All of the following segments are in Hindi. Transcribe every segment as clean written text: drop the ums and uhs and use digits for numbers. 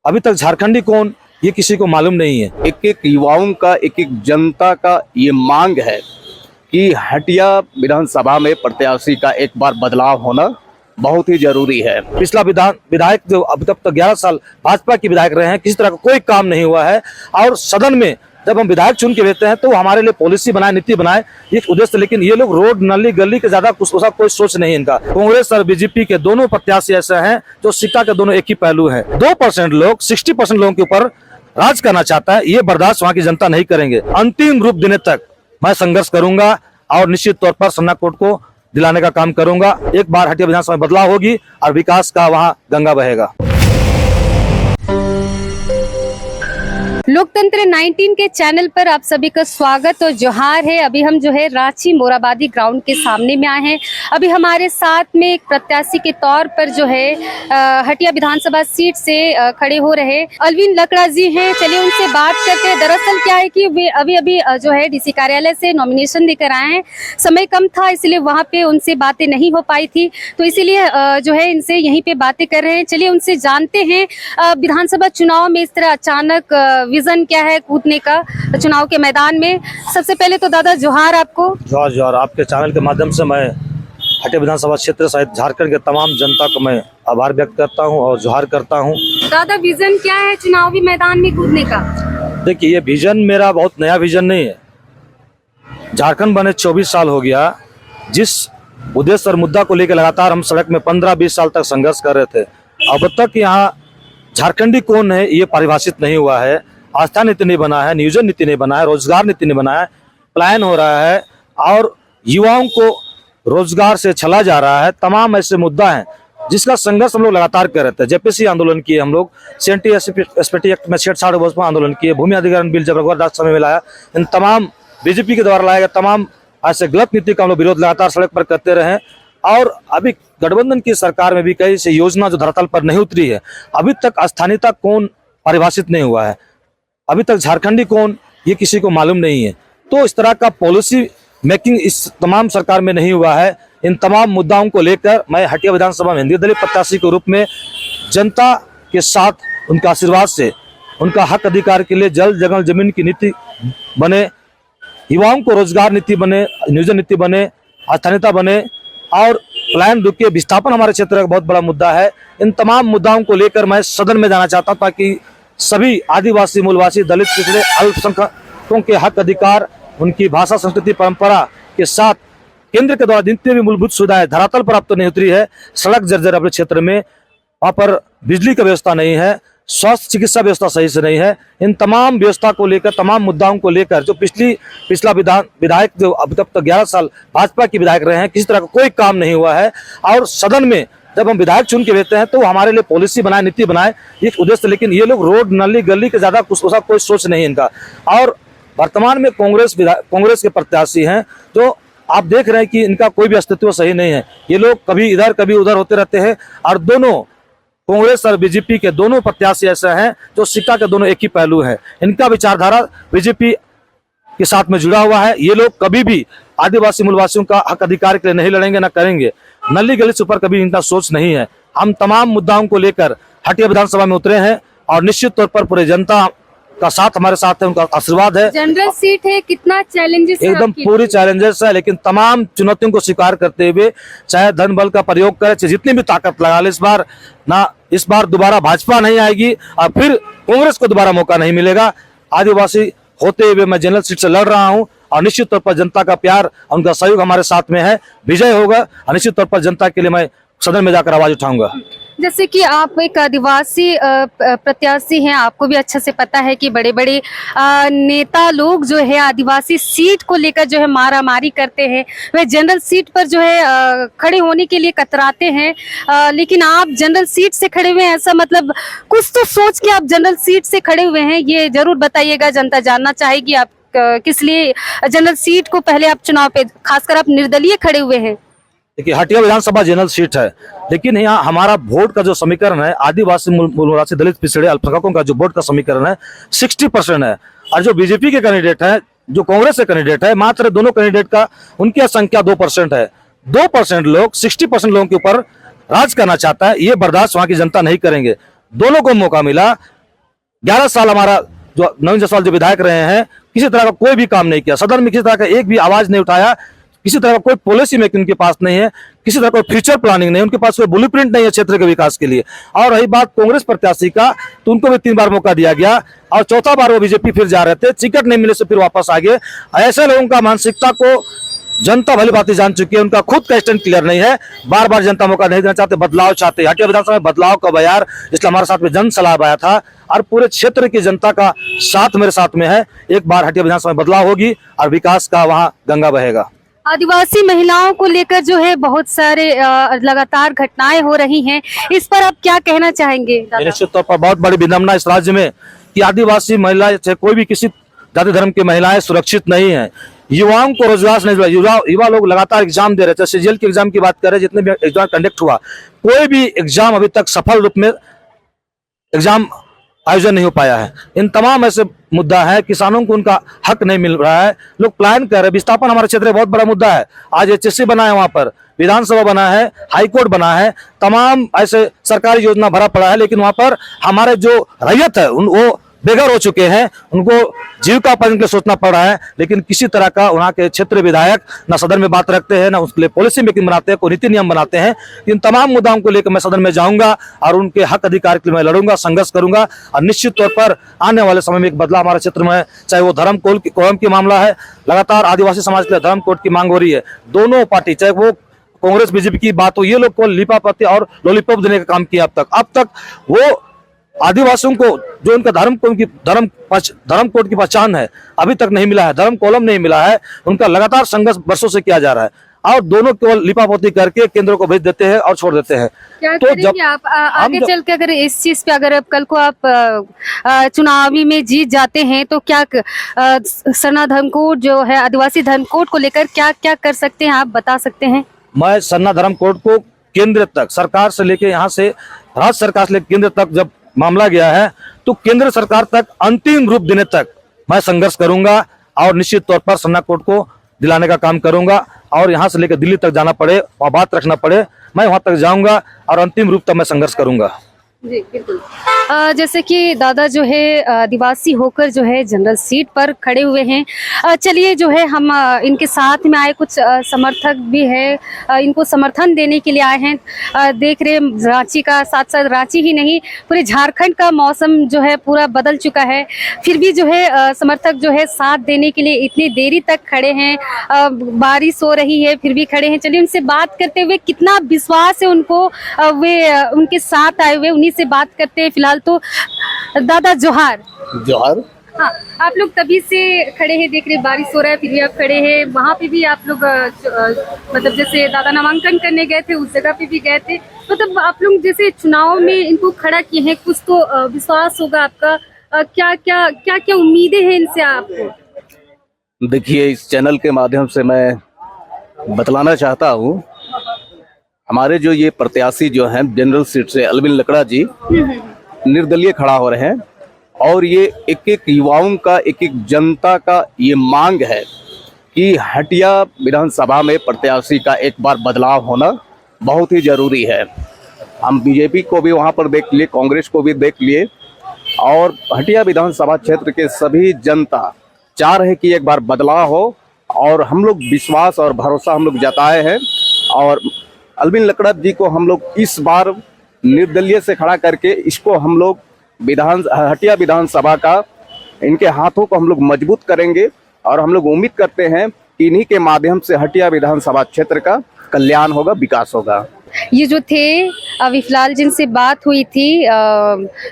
अभी तक झारखंडी कौन ये किसी को मालूम नहीं है। एक एक युवाओं का, एक एक जनता का ये मांग है कि हटिया विधानसभा में प्रत्याशी का एक बार बदलाव होना बहुत ही जरूरी है। पिछला विधायक जो अब तक 11 साल भाजपा के विधायक रहे हैं, किसी तरह का कोई काम नहीं हुआ है। और सदन में जब हम विधायक चुन के भेजते हैं तो हमारे लिए पॉलिसी बनाए, नीति बनाए, ये उद्देश्य। लेकिन ये लोग रोड नाली गली के ज्यादा कुछ कोई सोच नहीं इनका। कांग्रेस और बीजेपी के दोनों प्रत्याशी ऐसे हैं जो सिक्का के दोनों एक ही पहलू हैं। 2% लोग 60% लोगों के ऊपर राज करना चाहता है, ये बर्दाश्त वहाँ की जनता नहीं करेंगे। अंतिम रूप देने तक मैं संघर्ष करूंगा और निश्चित तौर पर सन्ना कोर्ट को दिलाने का काम करूंगा। एक बार हटिया विधानसभा में बदलाव होगी और विकास का वहाँ गंगा बहेगा। लोकतंत्र 19 के चैनल पर आप सभी का स्वागत और जोहार है। अभी हम जो है रांची मोराबादी ग्राउंड के सामने में आए हैं। अभी हमारे साथ में एक प्रत्याशी के तौर पर जो है हटिया विधानसभा सीट से खड़े हो रहे अलविन लकड़ा जी हैं। चलिए उनसे बात करते हैं। दरअसल क्या है कि वे अभी जो है डीसी कार्यालय से नॉमिनेशन देकर आए हैं। समय कम था इसलिए वहाँ पे उनसे बातें नहीं हो पाई थी, तो इसीलिए जो है इनसे यहीं पे बातें कर रहे हैं। चलिए उनसे जानते हैं विधानसभा चुनाव में इस तरह अचानक विजन क्या है कूदने का चुनाव के मैदान में। सबसे पहले तो दादा जोहार आपको। जोहार जोहार। आपके चैनल के माध्यम से मैं हटिया विधानसभा क्षेत्र सहित झारखंड के तमाम जनता को मैं आभार व्यक्त करता हूं और जोहार करता हूं। दादा विजन क्या है चुनावी मैदान में कूदने का? देखिए ये विजन मेरा बहुत नया विजन नहीं है। झारखंड बने 24 साल हो गया। जिस उद्देश्य और मुद्दा को लेकर लगातार हम सड़क में 15-20 साल तक संघर्ष कर रहे थे, अब तक यहाँ झारखंडी कौन है ये परिभाषित नहीं हुआ है। आस्था नीति नहीं बना है, नियोजन नीति नहीं बना है, रोजगार नीति नहीं बना है। प्लान हो रहा है और युवाओं को रोजगार से छला जा रहा है। तमाम ऐसे मुद्दा हैं जिसका संघर्ष हम लोग लगातार कर रहे थे। जेपीसी आंदोलन किए हम लोग, सेंटी एसपीटी एक्ट में छेड़छाड़ आंदोलन किए, भूमि अधिग्रहण बिल जब राज्यसभा में लाया, इन तमाम बीजेपी के द्वारा लाया गया तमाम ऐसे गलत नीति का हम लोग विरोध लगातार सड़क पर करते रहे। और अभी गठबंधन की सरकार में भी कई से योजना जो धरातल पर नहीं उतरी है, अभी तक स्थानीयता कौन परिभाषित नहीं हुआ है। अभी तक झारखंडी कौन ये किसी को मालूम नहीं है। तो इस तरह का पॉलिसी मेकिंग इस तमाम सरकार में नहीं हुआ है। इन तमाम मुद्दाओं को लेकर मैं हटिया विधानसभा में निर्दलीय प्रत्याशी के रूप में जनता के साथ उनका आशीर्वाद से उनका हक अधिकार के लिए जल जंगल जमीन की नीति बने, युवाओं को रोजगार नीति बने, नियोजन नीति बने, स्थानीयता बने और प्लान रुके विस्थापन हमारे क्षेत्र का बहुत बड़ा मुद्दा है। इन तमाम मुद्दाओं को लेकर मैं सदन में जाना चाहता हूँ ताकि सभी आदिवासी, मूलवासी, दलित, पिछड़े, अल्पसंख्यकों के हक अधिकार, उनकी भाषा, संस्कृति, परंपरा के साथ केंद्र के द्वारा जितनी भी मूलभूत सुविधाएं धरातल पर अब तो नहीं उतरी है। सड़क जर्जर अपने क्षेत्र में, वहाँ पर बिजली का व्यवस्था नहीं है, स्वास्थ्य चिकित्सा व्यवस्था सही से नहीं है। इन तमाम व्यवस्था को लेकर, तमाम मुद्दाओं को लेकर जो पिछला विधायक जो अब तक 11 साल भाजपा के विधायक रहे हैं, किसी तरह का कोई काम नहीं हुआ है। और सदन में जब हम विधायक चुन के भेजते हैं तो हमारे लिए पॉलिसी बनाए, नीति बनाए, ये उद्देश्य। लेकिन ये लोग रोड नाली गली के ज्यादा कुछ कोई सोच नहीं इनका। और वर्तमान में कांग्रेस के प्रत्याशी हैं तो आप देख रहे हैं कि इनका कोई भी अस्तित्व सही नहीं है। ये लोग कभी इधर कभी उधर होते रहते हैं। और दोनों कांग्रेस और बीजेपी के दोनों प्रत्याशी ऐसे हैं जो सिक्का के दोनों एक ही पहलू हैं। इनका विचारधारा बीजेपी के साथ में जुड़ा हुआ है। ये लोग कभी भी आदिवासी मूलवासियों का हक अधिकार के लिए नहीं लड़ेंगे, ना करेंगे। नली गली से ऊपर कभी इनका सोच नहीं है। हम तमाम मुद्दाओं को लेकर हटिया विधानसभा में उतरे हैं और निश्चित तौर पर पूरे जनता का साथ हमारे साथ है, उनका आशीर्वाद है। जनरल सीट है, कितना चैलेंजेस है? एकदम पूरी चैलेंजेस है, लेकिन तमाम चुनौतियों को स्वीकार करते हुए चाहे धन बल का प्रयोग करे, चाहे जितनी भी ताकत लगा ले, इस बार दोबारा भाजपा नहीं आएगी और फिर कांग्रेस को दोबारा मौका नहीं मिलेगा। आदिवासी होते हुए मैं जनरल सीट से लड़ रहा हूं और निश्चित तौर पर जनता का प्यार, उनका सहयोग हमारे साथ में है। विजय होगा और निश्चित तौर पर जनता के लिए मैं सदन में जाकर आवाज उठाऊंगा। जैसे कि आप एक आदिवासी प्रत्याशी हैं, आपको भी अच्छे से पता है कि बड़े बड़े नेता लोग जो है आदिवासी सीट को लेकर जो है मारामारी करते हैं, वे जनरल सीट पर जो है खड़े होने के लिए कतराते हैं। लेकिन आप जनरल सीट से खड़े हुए हैं, ऐसा मतलब कुछ तो सोच के आप जनरल सीट से खड़े हुए हैं, ये जरूर बताइएगा। जनता जानना चाहेगी आप किस लिए जनरल सीट को पहले आप चुनाव पे, खासकर आप निर्दलीय खड़े हुए हैं। देखिए हटिया विधानसभा जनरल सीट है, लेकिन यहाँ हमारा वोट का जो समीकरण है, आदिवासी, मूलवासी, दलित, पिछड़े, अल्पसंख्यकों का जो वोट का समीकरण है 60% है। और जो बीजेपी के कैंडिडेट है, जो कांग्रेस के कैंडिडेट है, मात्र दोनों कैंडिडेट का उनकी संख्या 2% है। 2% लोग 60% लोगों के ऊपर राज करना चाहता है, ये बर्दाश्त वहां की जनता नहीं करेंगे। दोनों को मौका मिला, 11 साल हमारा जो नवीन जायसवाल जो विधायक रहे हैं, किसी तरह का कोई भी काम नहीं किया, सदन में किसी तरह का एक भी आवाज नहीं उठाया, किसी तरह का कोई पॉलिसी मेकिंग उनके पास नहीं है, किसी तरह का फ्यूचर प्लानिंग नहीं, उनके पास कोई ब्लूप्रिंट नहीं है क्षेत्र के विकास के लिए। और रही बात कांग्रेस प्रत्याशी का, तो उनको भी 3 बार मौका दिया गया और चौथा बार वो बीजेपी फिर जा रहे थे, टिकट नहीं मिले से फिर वापस आ गए। ऐसे लोगों का मानसिकता को जनता भली भांति जान चुकी है, उनका खुद का स्टैंड क्लियर नहीं है, बार बार जनता मौका नहीं देना चाहते, बदलाव चाहते हैं। हटिया विधानसभा में बदलाव का बयार, इसलिए हमारे साथ में जन सलाह आया था और पूरे क्षेत्र की जनता का साथ मेरे साथ में है। एक बार हटिया विधानसभा में बदलाव होगी और विकास का वहाँ गंगा बहेगा। आदिवासी महिलाओं को लेकर जो है बहुत सारे लगातार घटनाएं हो रही हैं, इस पर आप क्या कहना चाहेंगे दादा? निश्चित तौर पर बहुत बड़ी विडंबना इस राज्य में कि आदिवासी महिलाएं चाहे कोई भी किसी जाति धर्म की महिलाएं सुरक्षित नहीं है। युवाओं को रोजगार नहीं मिला, युवा लोग लगातार एग्जाम दे रहे थे। सीजीएल के एग्जाम की बात करें, जितने भी एग्जाम कंडक्ट हुआ, कोई भी एग्जाम अभी तक सफल रूप में एग्जाम आयोजन नहीं हो पाया है। इन तमाम ऐसे मुद्दा है, किसानों को उनका हक नहीं मिल रहा है, लोग प्लान कर रहे हैं। विस्थापन हमारे क्षेत्र में बहुत बड़ा मुद्दा है। आज एचएससी बना है, वहां पर विधानसभा बना है, हाईकोर्ट बना है, तमाम ऐसे सरकारी योजना भरा पड़ा है, लेकिन वहां पर हमारे जो रैयत है वो बेघर हो चुके हैं, उनको जीविका पाने के लिए सोचना पड़ रहा है। लेकिन किसी तरह का वहाँ के क्षेत्रीय विधायक न सदन में बात रखते हैं, न उसके लिए पॉलिसी मेकिंग बनाते हैं, कोई नीति नियम बनाते हैं। इन तमाम मुद्दाओं को लेकर मैं सदन में जाऊंगा और उनके हक अधिकार के लिए मैं लड़ूंगा, संघर्ष करूंगा। और निश्चित तौर पर आने वाले समय में एक बदलाव हमारे क्षेत्र में है, चाहे वो धर्म कोड की मामला है। लगातार आदिवासी समाज के लिए धर्म कोड की मांग हो रही है। दोनों पार्टी, चाहे वो कांग्रेस बीजेपी की बात हो, ये लोग को लिपापत्ती और लॉलीपॉप देने का काम किया अब तक वो आदिवासियों को जो उनका धर्म कोड की पहचान है अभी तक नहीं मिला है, धर्म कॉलम नहीं मिला है। उनका लगातार संघर्ष वर्षों से किया जा रहा है और दोनों केवल लिपापोती करके केंद्र को भेज देते हैं और छोड़ देते हैं। क्या तो करेंगे आप आगे चल के, अगर इस चीज पे अगर कल को आप चुनावी में जीत जाते हैं तो क्या सरना धर्म कोड जो है, आदिवासी धर्म कोड को लेकर क्या क्या कर सकते हैं, आप बता सकते हैं? मैं सरना धर्म कोड को केंद्र तक, सरकार से लेके यहाँ से राज्य सरकार से लेकर केंद्र तक जब मामला गया है, तो केंद्र सरकार तक अंतिम रूप देने तक मैं संघर्ष करूंगा और निश्चित तौर पर सरना कोड को दिलाने का काम करूंगा। और यहाँ से लेकर दिल्ली तक जाना पड़े, वहाँ बात रखना पड़े, मैं वहां तक जाऊंगा और अंतिम रूप तक मैं संघर्ष करूंगा। जी बिल्कुल। जैसे कि दादा जो है आदिवासी होकर जो है जनरल सीट पर खड़े हुए हैं। चलिए जो है हम इनके साथ में आए कुछ समर्थक भी है, इनको समर्थन देने के लिए आए हैं। देख रहे रांची का, साथ साथ रांची ही नहीं पूरे झारखंड का मौसम जो है पूरा बदल चुका है, फिर भी जो है समर्थक जो है साथ देने के लिए इतनी देरी तक खड़े हैं। बारिश हो रही है फिर भी खड़े हैं। चलिए उनसे बात करते हुए, कितना विश्वास है उनको, वे उनके साथ आए हुए, उन्हीं से बात करते हैं। फिलहाल तो दादा जोहार। जोहार। हाँ, आप लोग तभी से खड़े हैं, देख रहे बारिश हो रहा है फिर भी आप खड़े हैं। वहाँ पे भी आप लोग मतलब जैसे दादा नामांकन करने गए थे उस जगह पे भी गए थे, मतलब आप लोग जैसे चुनाव में इनको खड़ा किए हैं, कुछ तो विश्वास होगा आपका। क्या क्या क्या क्या उम्मीदें हैं इनसे आपको? देखिए, इस चैनल के माध्यम से मैं बतलाना चाहता हूँ, हमारे जो ये प्रत्याशी जो हैं जनरल सीट से अलविन लकड़ा जी निर्दलीय खड़ा हो रहे हैं और ये एक एक युवाओं का, एक एक जनता का ये मांग है कि हटिया विधानसभा में प्रत्याशी का एक बार बदलाव होना बहुत ही जरूरी है। हम बीजेपी को भी वहाँ पर देख लिए, कांग्रेस को भी देख लिए और हटिया विधानसभा क्षेत्र के सभी जनता चाह रहे कि एक बार बदलाव हो और हम लोग विश्वास और भरोसा हम लोग जताए हैं और अलविन लकड़ा जी को हम लोग इस बार निर्दलीय से खड़ा करके इसको हम लोग हटिया विधानसभा का, इनके हाथों को हम लोग मजबूत करेंगे और हम लोग उम्मीद करते हैं कि इन्हीं के माध्यम से हटिया विधानसभा क्षेत्र का कल्याण होगा, विकास होगा। ये जो थे अभी फिलहाल जिनसे बात हुई थी,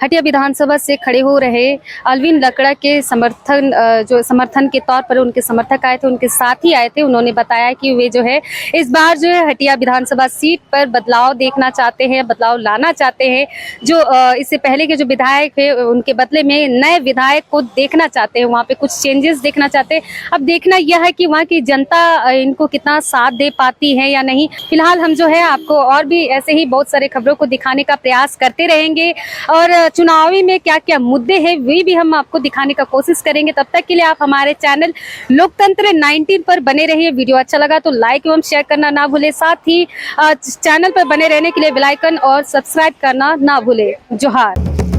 हटिया विधानसभा से खड़े हो रहे अलविन लकड़ा के समर्थन के तौर पर उनके समर्थक आए थे, उनके साथ ही आए थे। उन्होंने बताया कि वे जो है इस बार जो है हटिया विधानसभा सीट पर बदलाव देखना चाहते हैं, बदलाव लाना चाहते हैं। जो इससे पहले के जो विधायक है उनके बदले में नए विधायक को देखना चाहते हैं, वहाँ पे कुछ चेंजेस देखना चाहते हैं। अब देखना यह है कि वहाँ की जनता इनको कितना साथ दे पाती है या नहीं। फिलहाल हम जो है आपको और भी ऐसे ही बहुत सारे खबरों को दिखाने का प्रयास करते रहेंगे और चुनावी में क्या क्या मुद्दे हैं वे भी हम आपको दिखाने का कोशिश करेंगे। तब तक के लिए आप हमारे चैनल लोकतंत्र 19 पर बने रहिए। वीडियो अच्छा लगा तो लाइक एवं शेयर करना ना भूले, साथ ही चैनल पर बने रहने के लिए बेल आइकन और सब्सक्राइब करना ना भूले। जोहार।